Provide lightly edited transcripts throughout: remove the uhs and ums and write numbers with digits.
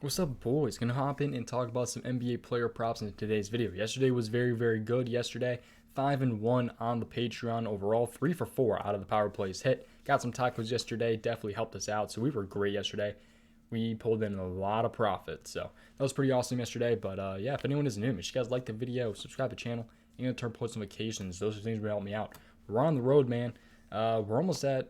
What's up, boys? Gonna hop in and talk about some NBA player props in today's video. Yesterday was very, very good. Yesterday, 5-1 on the Patreon overall, 3 for 4 out of the power plays hit. Got some tacos yesterday, definitely helped us out. So we were great yesterday. We pulled in a lot of profit, so that was pretty awesome yesterday. But yeah, if anyone is new, make sure you guys like the video, subscribe to the channel, and turn post notifications. Those are things that help me out. We're on the road, man. We're almost at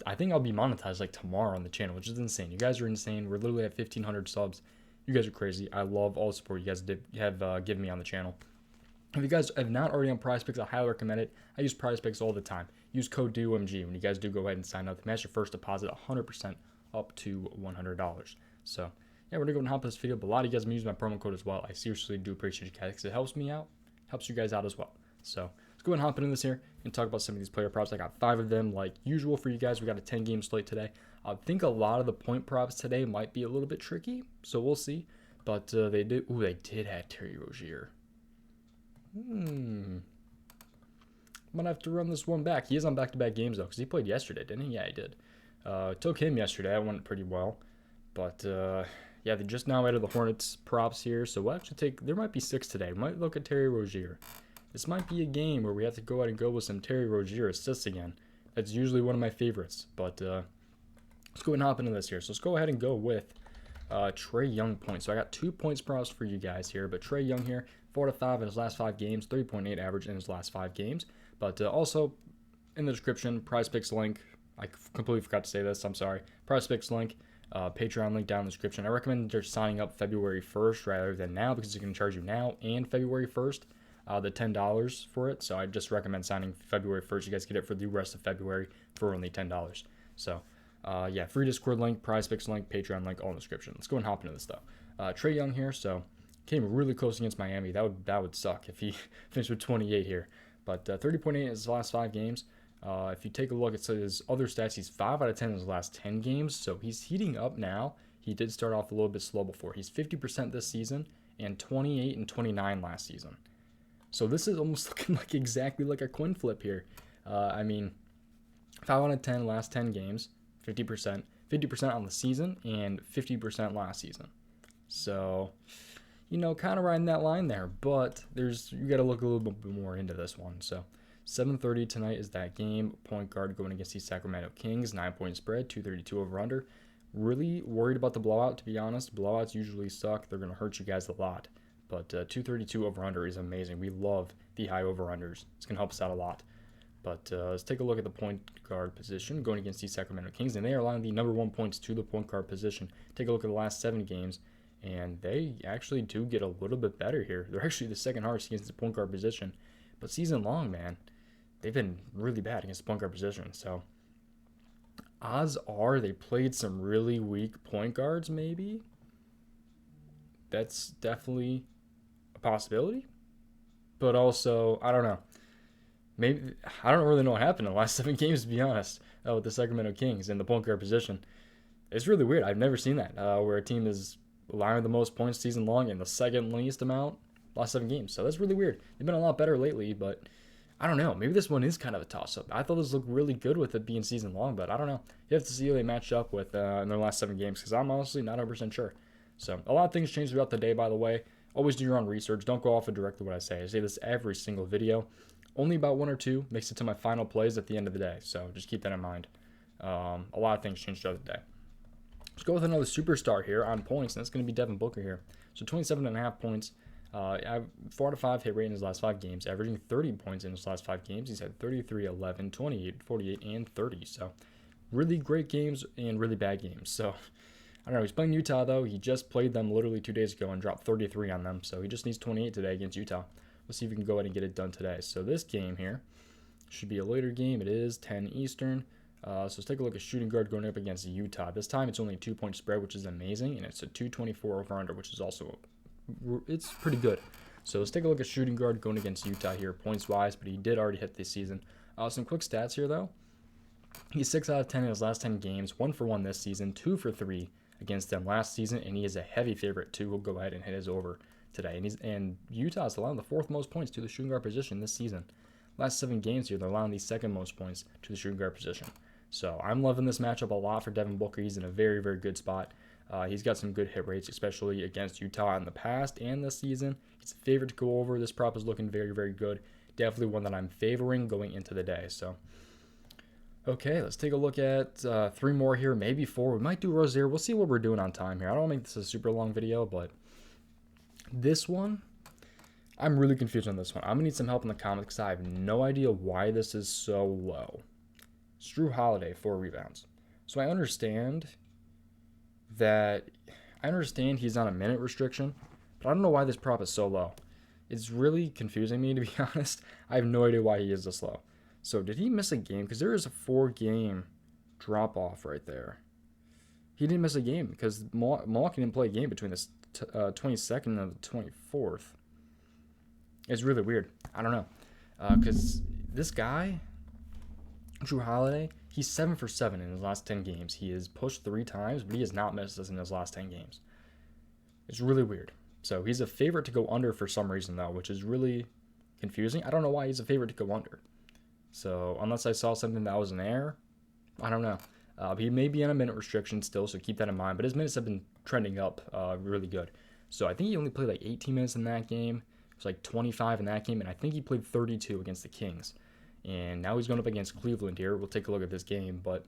I think I'll be monetized like tomorrow on the channel, which is insane. You guys are insane. We're literally at 1,500 subs. You guys are crazy. I love all the support you guys have given me on the channel. If you guys have not already on prizepicks, I highly recommend it. I use prizepicks all the time. Use code DOMG when you guys do go ahead and sign up. Match your first deposit 100% up to $100. So yeah, we're gonna go and hop this video. But a lot of you guys have used my promo code as well. I seriously do appreciate you guys because it helps me out, helps you guys out as well. So let's go ahead and hop into this here and talk about some of these player props. I got 5 of them like usual for you guys. We got a 10-game slate today. I think a lot of the point props today might be a little bit tricky, so we'll see. But they did have Terry Rozier. Might have to run this one back. He is on back-to-back games though, because he played yesterday, didn't he? Yeah, he did. Took him yesterday. That went pretty well. But yeah, they just now added the Hornets props here, so we'll actually take. There might be 6 today. We might look at Terry Rozier. This might be a game where we have to go out and go with some Terry Rozier assists again. That's usually one of my favorites. But let's go ahead and hop into this here. So let's go ahead and go with Trey Young points. So I got 2 points props for you guys here. But Trey Young here, 4 to 5 in his last 5 games, 3.8 average in his last 5 games. But also in the description, prizepicks link. I completely forgot to say this. I'm sorry. prizepicks link. Patreon link down in the description. I recommend just signing up February 1st rather than now because it's going to charge you now and February 1st. The $10 for it, so I just recommend signing February 1st. You guys get it for the rest of February for only $10. So yeah, free Discord link, prizepicks link, Patreon link, all in the description. Let's go and hop into this though. Trey Young here, so came really close against Miami. That would suck if he finished with 28 here, but 30.8 in his last 5 games. If you take a look at his other stats, he's 5 out of 10 in his last 10 games, so he's heating up now. He did start off a little bit slow before. He's 50% this season and 28 and 29 last season. So this is almost looking like exactly like a coin flip here. I mean, 5 out of 10 last 10 games, 50%, 50% on the season, and 50% last season. So, you know, kind of riding that line there. But you got to look a little bit more into this one. So 7:30 tonight is that game. Point guard going against the Sacramento Kings, 9-point spread, 232 over under. Really worried about the blowout, to be honest. Blowouts usually suck. They're going to hurt you guys a lot. But 232 over-under is amazing. We love the high over-unders. It's going to help us out a lot. But let's take a look at the point guard position going against the Sacramento Kings. And they are allowing the number 1 points to the point guard position. Take a look at the last 7 games. And they actually do get a little bit better here. They're actually the second hardest against the point guard position. But season long, man, they've been really bad against the point guard position. So odds are they played some really weak point guards maybe. That's definitely possibility, but also I don't know. Maybe I don't really know what happened in the last 7 games, to be honest, with the Sacramento Kings in the point guard position. It's really weird. I've never seen that where a team is allowing the most points season long and the second least amount last 7 games. So that's really weird. They've been a lot better lately, but I don't know. Maybe this one is kind of a toss-up. I thought this looked really good with it being season long, but I don't know. You have to see how they match up with in their last 7 games because I'm honestly not 100% sure. So a lot of things change throughout the day, by the way. Always do your own research. Don't go off of directly what I say. I say this every single video. Only about 1 or 2 makes it to my final plays at the end of the day. So just keep that in mind. A lot of things change throughout the day. Let's go with another superstar here on points, and that's going to be Devin Booker here. So 27.5 points. 4 out of 5 hit rate in his last 5 games, averaging 30 points in his last 5 games. He's had 33, 11, 28, 48, and 30. So really great games and really bad games. So I don't know. He's playing Utah, though. He just played them literally 2 days ago and dropped 33 on them. So he just needs 28 today against Utah. Let's see if we can go ahead and get it done today. So this game here should be a later game. It is 10 Eastern. So let's take a look at shooting guard going up against Utah. This time it's only a 2-point spread, which is amazing. And it's a 224 over-under, which is also it's pretty good. So let's take a look at shooting guard going against Utah here, points-wise. But he did already hit this season. Some quick stats here, though. He's 6 out of 10 in his last 10 games, 1 for 1 this season, 2 for 3 against them last season, and he is a heavy favorite too. We'll go ahead and hit his over today. And Utah's allowing the 4th most points to the shooting guard position this season. Last 7 games here, they're allowing the 2nd most points to the shooting guard position. So I'm loving this matchup a lot for Devin Booker. He's in a very, very good spot. He's got some good hit rates, especially against Utah in the past and this season. He's a favorite to go over. This prop is looking very, very good. Definitely one that I'm favoring going into the day. So, okay, let's take a look at 3 more here, maybe 4. We might do Rozier. We'll see what we're doing on time here. I don't make this a super long video, but this one, I'm really confused on this one. I'm going to need some help in the comments because I have no idea why this is so low. It's Drew Holiday, 4 rebounds. So I understand he's on a minute restriction, but I don't know why this prop is so low. It's really confusing me, to be honest. I have no idea why he is this low. So did he miss a game? Because there is a 4-game drop-off right there. He didn't miss a game because Milwaukee didn't play a game between the 22nd and the 24th. It's really weird. I don't know. Because this guy, Drew Holiday, he's 7 for 7 in his last 10 games. He has pushed 3 times, but he has not missed this in his last 10 games. It's really weird. So he's a favorite to go under for some reason, though, which is really confusing. I don't know why he's a favorite to go under. So unless I saw something that was in there, I don't know. He may be on a minute restriction still, so keep that in mind. But his minutes have been trending up really good. So I think he only played like 18 minutes in that game. It was like 25 in that game, and I think he played 32 against the Kings. And now he's going up against Cleveland here. We'll take a look at this game. But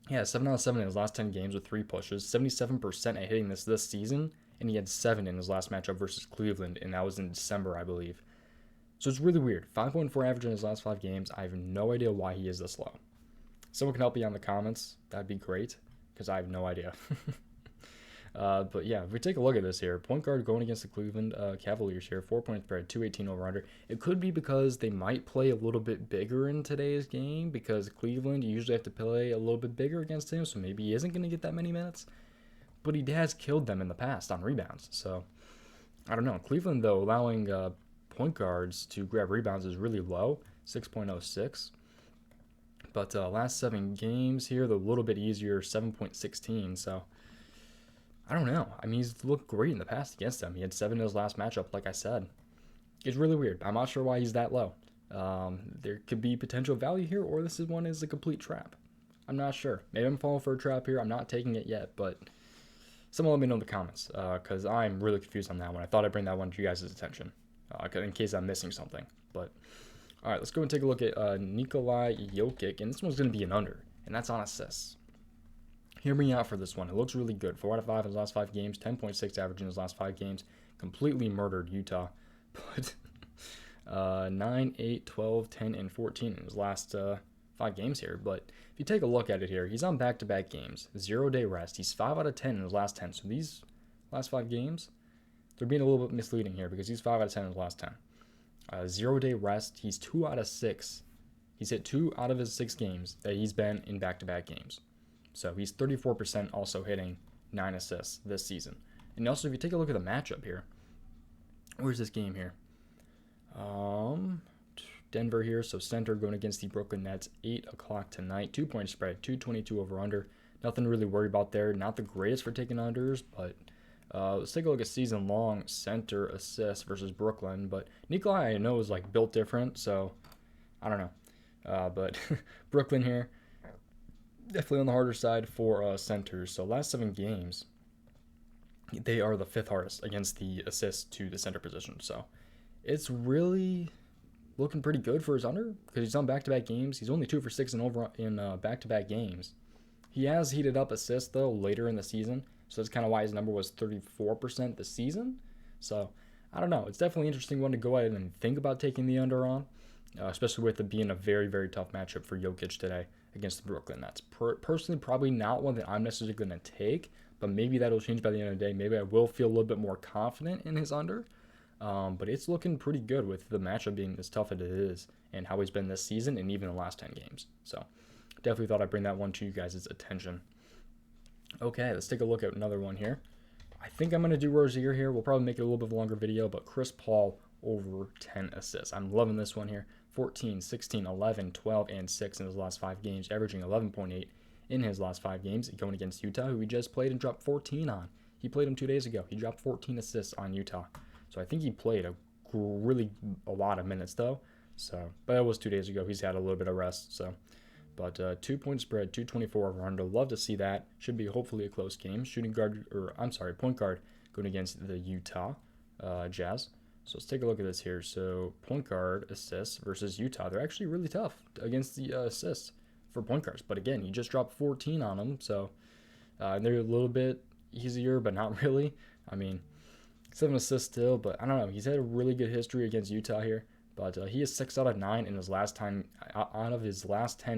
yeah, 7 out of 7 in his last 10 games with 3 pushes. 77% at hitting this season. And he had 7 in his last matchup versus Cleveland, and that was in December, I believe. So it's really weird. 5.4 average in his last 5 games. I have no idea why he is this low. Someone can help me on the comments. That'd be great, because I have no idea. But yeah, if we take a look at this here, point guard going against the Cleveland Cavaliers here, 4-point spread, 218 over under. It could be because they might play a little bit bigger in today's game, because Cleveland, you usually have to play a little bit bigger against him, so maybe he isn't going to get that many minutes. But he has killed them in the past on rebounds. So, I don't know. Cleveland, though, allowing point guards to grab rebounds is really low, 6.06. But last 7 games here, they're a little bit easier, 7.16. So, I don't know. I mean, he's looked great in the past against them. He had 7 in his last matchup, like I said. It's really weird. I'm not sure why he's that low. There could be potential value here, or this is one is a complete trap. I'm not sure. Maybe I'm falling for a trap here. I'm not taking it yet, but someone let me know in the comments, because I'm really confused on that one. I thought I'd bring that one to you guys' attention, in case I'm missing something. But, all right, let's go and take a look at Nikolai Yokick, and this one's going to be an under, and that's on assists. Hear me out for this one. It looks really good. 4 out of 5 in his last 5 games, 10.6 average in his last 5 games. Completely murdered Utah. But 9, 8, 12, 10, and 14 in his last 5 games here. But if you take a look at it here, he's on back-to-back games. 0-day rest. He's 5 out of 10 in his last 10. So these last 5 games, they're being a little bit misleading here because he's 5 out of 10 in his last 10. 0-day rest. He's 2 out of 6. He's hit 2 out of his 6 games that he's been in back-to-back games. So he's 34% also hitting 9 assists this season. And also, if you take a look at the matchup here, where's this game here? Denver here, so center going against the Brooklyn Nets, 8 o'clock tonight. 2-point spread, 222 over under. Nothing to really worry about there. Not the greatest for taking unders, but let's take a look at season-long center assists versus Brooklyn. But Nikolai, I know, is like built different, so I don't know. But Brooklyn here, definitely on the harder side for centers. So last 7 games, they are the 5th hardest against the assists to the center position. So it's really looking pretty good for his under because he's on back-to-back games. He's only 2 for 6 in back-to-back games. He has heated up assists, though, later in the season. So that's kind of why his number was 34% this season. So, I don't know. It's definitely an interesting one to go ahead and think about taking the under on, especially with it being a very, very tough matchup for Jokic today against the Brooklyn Nets. Personally, probably not one that I'm necessarily going to take, but maybe that'll change by the end of the day. Maybe I will feel a little bit more confident in his under. But it's looking pretty good with the matchup being as tough as it is and how he's been this season and even the last 10 games. So definitely thought I'd bring that one to you guys' attention. Okay, let's take a look at another one here. I think I'm going to do Rozier here. We'll probably make it a little bit of a longer video, but Chris Paul over 10 assists. I'm loving this one here. 14, 16, 11, 12, and 6 in his last 5 games, averaging 11.8 in his last 5 games, going against Utah, who he just played and dropped 14 on. He played him 2 days ago. He dropped 14 assists on Utah. So I think he played a lot of minutes, though. So, but that was 2 days ago. He's had a little bit of rest. So, But 2-point spread, 224 over under. Love to see that. Should be hopefully a close game. Point guard going against the Utah Jazz. So let's take a look at this here. So point guard assists versus Utah. They're actually really tough against the assists for point guards. But again, he just dropped 14 on them. So they're a little bit easier, but not really. I mean, 7 assists still, but I don't know. He's had a really good history against Utah here. But he is 6 out of 9 in his last 10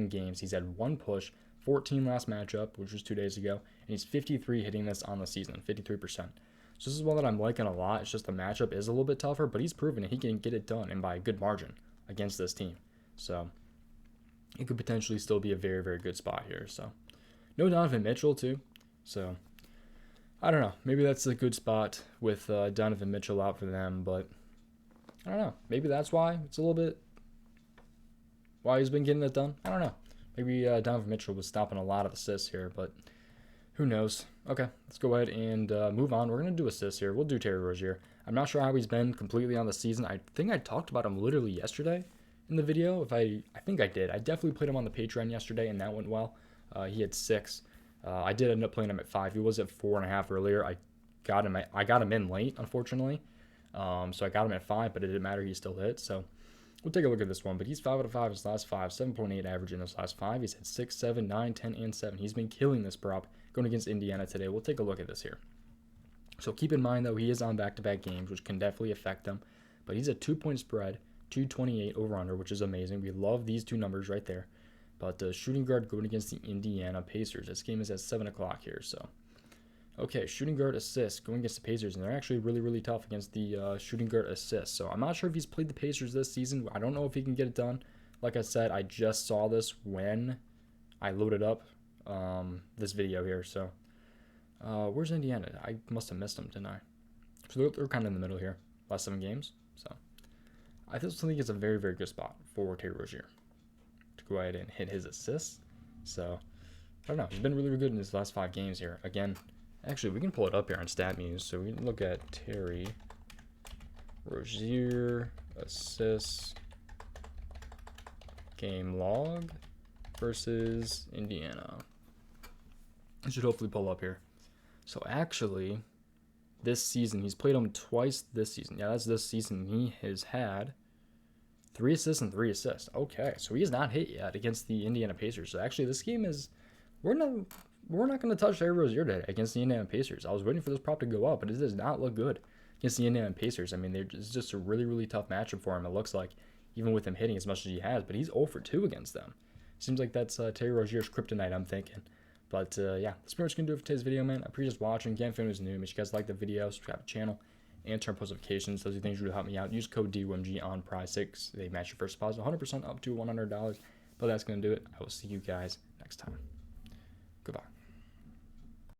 games. He's had 1 push, 14 last matchup, which was 2 days ago, and he's 53 hitting this on the season, 53%. So this is one that I'm liking a lot. It's just the matchup is a little bit tougher, but he's proven it. He can get it done, and by a good margin against this team. So it could potentially still be a very, very good spot here. So no Donovan Mitchell too. So I don't know. Maybe that's a good spot with Donovan Mitchell out for them, but I don't know. Maybe that's why it's a little bit why he's been getting it done. I don't know. Maybe Donovan Mitchell was stopping a lot of assists here, but who knows? Okay, let's go ahead and move on. We're going to do assists here. We'll do Terry Rozier. I'm not sure how he's been completely on the season. I think I talked about him literally yesterday in the video. I think I did. I definitely played him on the Patreon yesterday, and that went well. He had 6. I did end up playing him at 5. He was at 4.5 earlier. I got him in late, unfortunately. So I got him at 5, but it didn't matter. He still hit. So we'll take a look at this one. But he's 5 out of 5 in his last 5, 7.8 average in his last 5. He's had 6, 7, 9, 10, and 7. He's been killing this prop going against Indiana today. We'll take a look at this here. So keep in mind, though, he is on back-to-back games, which can definitely affect them. But he's a 2-point spread, 228 over-under, which is amazing. We love these 2 numbers right there. But shooting guard going against the Indiana Pacers. This game is at 7 o'clock here, so. Okay, shooting guard assists going against the Pacers, and they're actually really, really tough against the shooting guard assists. So I'm not sure if he's played the Pacers this season. I don't know if he can get it done. Like I said, I just saw this when I loaded up this video here. So where's Indiana? I must have missed them, didn't I? So they're kind of in the middle here. Last 7 games. So I just think it's a very, very good spot for Terry Rozier to go ahead and hit his assists. So I don't know. He's been really, really good in his last 5 games here. Again, actually, we can pull it up here on Statmuse. So we can look at Terry Rozier assists game log versus Indiana. It should hopefully pull up here. So actually, this season, he's played them twice this season. Yeah, that's this season. He has had 3 assists and 3 assists. Okay, so he has not hit yet against the Indiana Pacers. So actually, this game is, we're not going to touch Terry Rozier today against the Indiana Pacers. I was waiting for this prop to go up, but it does not look good against the Indiana Pacers. I mean, it's just a really, really tough matchup for him, it looks like, even with him hitting as much as he has. But he's 0 for 2 against them. Seems like that's Terry Rozier's kryptonite, I'm thinking. But yeah, that's pretty much going to do it for today's video, man. I appreciate you watching. Again, if anyone's new, make sure you guys like the video, subscribe to the channel, and turn post notifications. Those are things that really help me out. Use code DOMG on prizepicks. They match your first deposit 100% up to $100. But that's going to do it. I will see you guys next time. Goodbye.